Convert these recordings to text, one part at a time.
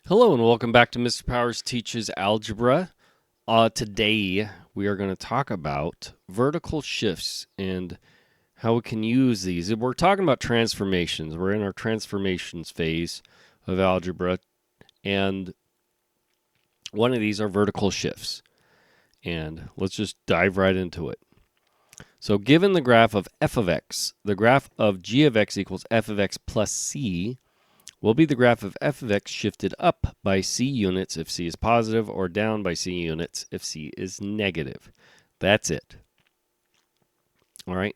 Hello and welcome back to Mr. Powers Teaches Algebra. Today we are going to talk about vertical shifts and how we can use these. We're talking about transformations. We're in our transformations phase of algebra, and one of these are vertical shifts. And let's just dive right into it. So given the graph of f of x, the graph of g of x equals f of x plus c will be the graph of f of x shifted up by c units if c is positive or down by c units if c is negative. That's it. All right.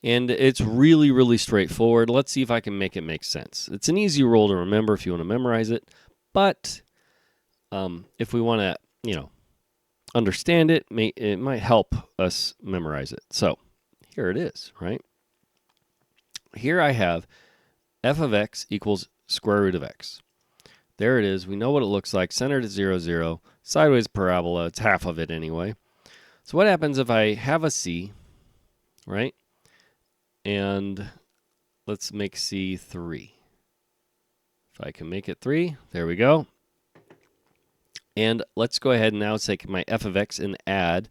And it's really, really straightforward. Let's see if I can make it make sense. It's an easy rule to remember if you want to memorize it. But if we want to, understand it, it might help us memorize it. So here it is, right? Here I have f of x equals square root of x. There it is. We know what it looks like. Centered at 0, 0. Sideways parabola. It's half of it anyway. So what happens if I have a c, right? And let's make c 3. If I can make it 3, there we go. And let's go ahead and now take my f of x and add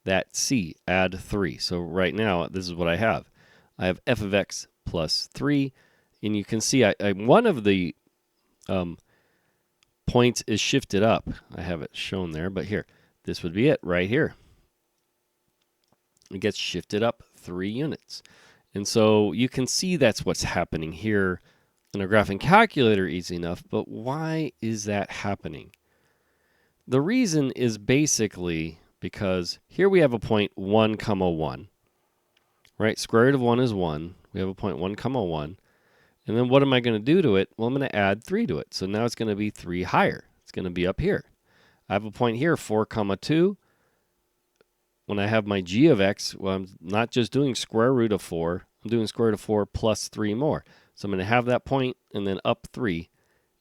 that c. Add 3. So right now, this is what I have. I have f of x plus 3. And you can see one of the points is shifted up. I have it shown there, but here, this would be it right here. It gets shifted up 3 units. And so you can see that's what's happening here in a graphing calculator easy enough, but why is that happening? The reason is basically because here we have a point 1, 1, right? Square root of 1 is 1. We have a point 1, 1. And then what am I going to do to it? Well, I'm going to add 3 to it. So now it's going to be 3 higher. It's going to be up here. I have a point here, 4, 2. When I have my g of x, well, I'm not just doing square root of 4. I'm doing square root of 4 plus 3 more. So I'm going to have that point and then up 3,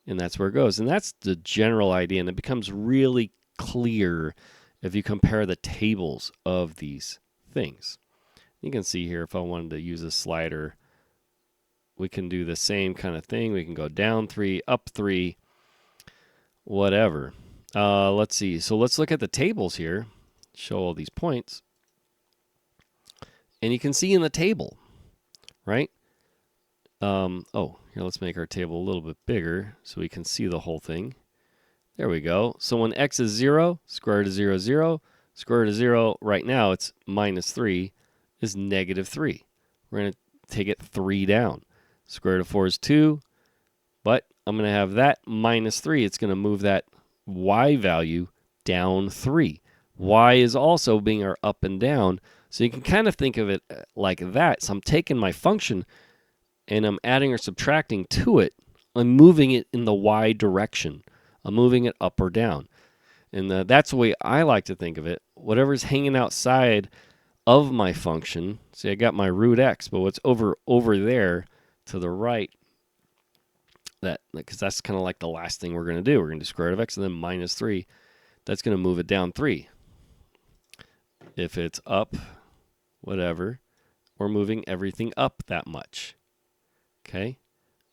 and that's where it goes. And that's the general idea, and it becomes really clear if you compare the tables of these things. You can see here if I wanted to use a slider, we can do the same kind of thing. We can go down 3, up 3, whatever. Let's see. So let's look at the tables here. Show all these points. And you can see in the table, right? Here, let's make our table a little bit bigger so we can see the whole thing. There we go. So when x is 0, square root of 0, 0. Square root of 0, right now it's minus 3, is negative 3. We're going to take it 3 down. Square root of 4 is 2, but I'm going to have that minus 3. It's going to move that y value down 3. Y is also being our up and down, so you can kind of think of it like that. So I'm taking my function and I'm adding or subtracting to it. I'm moving it in the y direction. I'm moving it up or down. And that's the way I like to think of it. Whatever's hanging outside of my function, see I got my root x, but what's over there to the right, because that's kind of like the last thing we're going to do. We're going to do square root of x and then minus 3. That's going to move it down 3. If it's up, whatever, we're moving everything up that much. Okay?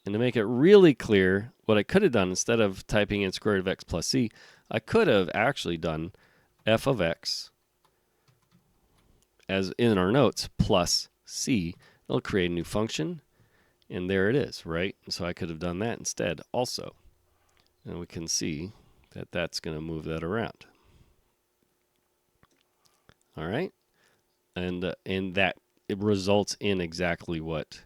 And to make it really clear, what I could have done instead of typing in square root of x plus c, I could have actually done f of x as in our notes plus c. It'll create a new function. And there it is, right? So I could have done that instead also. And we can see that that's going to move that around. All right? And that it results in exactly what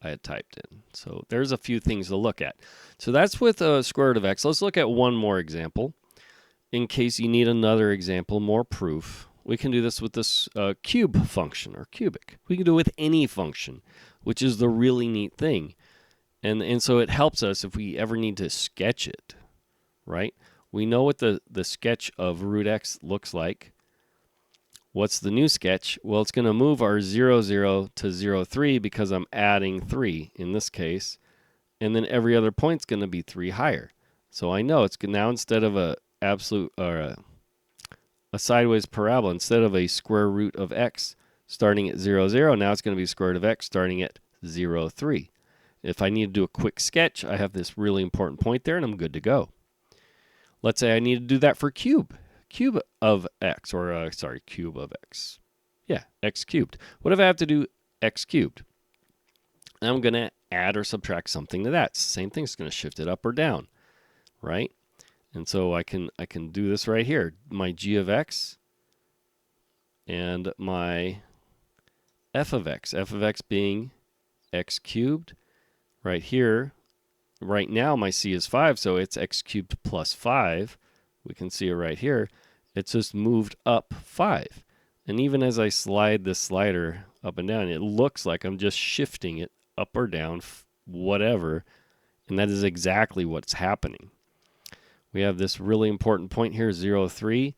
I had typed in. So there's a few things to look at. So that's with square root of x. Let's look at one more example. In case you need another example, more proof, we can do this with this cube function or cubic. We can do it with any function, which is the really neat thing. And so it helps us if we ever need to sketch it, right? We know what the sketch of root x looks like. What's the new sketch? Well, it's going to move our 0, 0 to 0, 3 because I'm adding 3 in this case. And then every other point's going to be 3 higher. So I know it's now instead of a absolute or a sideways parabola, instead of a square root of x starting at 0, 0, now it's going to be square root of x starting at 0, 3. If I need to do a quick sketch, I have this really important point there and I'm good to go. let's say I need to do that for cube of x, or cube of x. Yeah, x cubed. What if I have to do x cubed? I'm going to add or subtract something to that. Same thing, it's going to shift it up or down, right? And so I can do this right here. My g of x and my f of x being x cubed. Right here, right now my c is 5, so it's x cubed plus 5. We can see it right here. It's just moved up 5. And even as I slide this slider up and down, it looks like I'm just shifting it up or down, whatever. And that is exactly what's happening. We have this really important point here, 0, 3.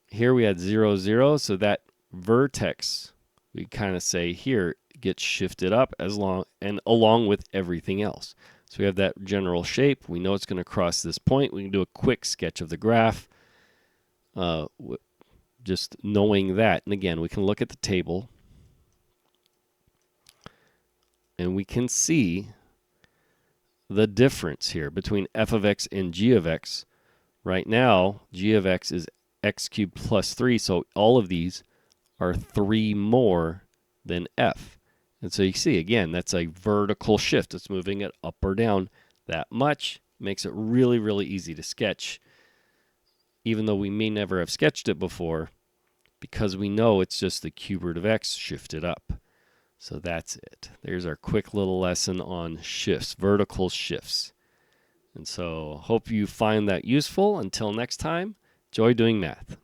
Here we had 0, 0, so that vertex, we kind of say here, gets shifted up along with everything else. So we have that general shape. We know it's going to cross this point. We can do a quick sketch of the graph, just knowing that. And again, we can look at the table, and we can see the difference here between f of x and g of x. Right now, g of x is x cubed plus 3, so all of these are 3 more than f. And so you see, again, that's a vertical shift. It's moving it up or down that much. Makes it really, really easy to sketch, even though we may never have sketched it before, because we know it's just the cube root of x shifted up. So that's it. There's our quick little lesson on shifts, vertical shifts. And so hope you find that useful. Until next time, enjoy doing math.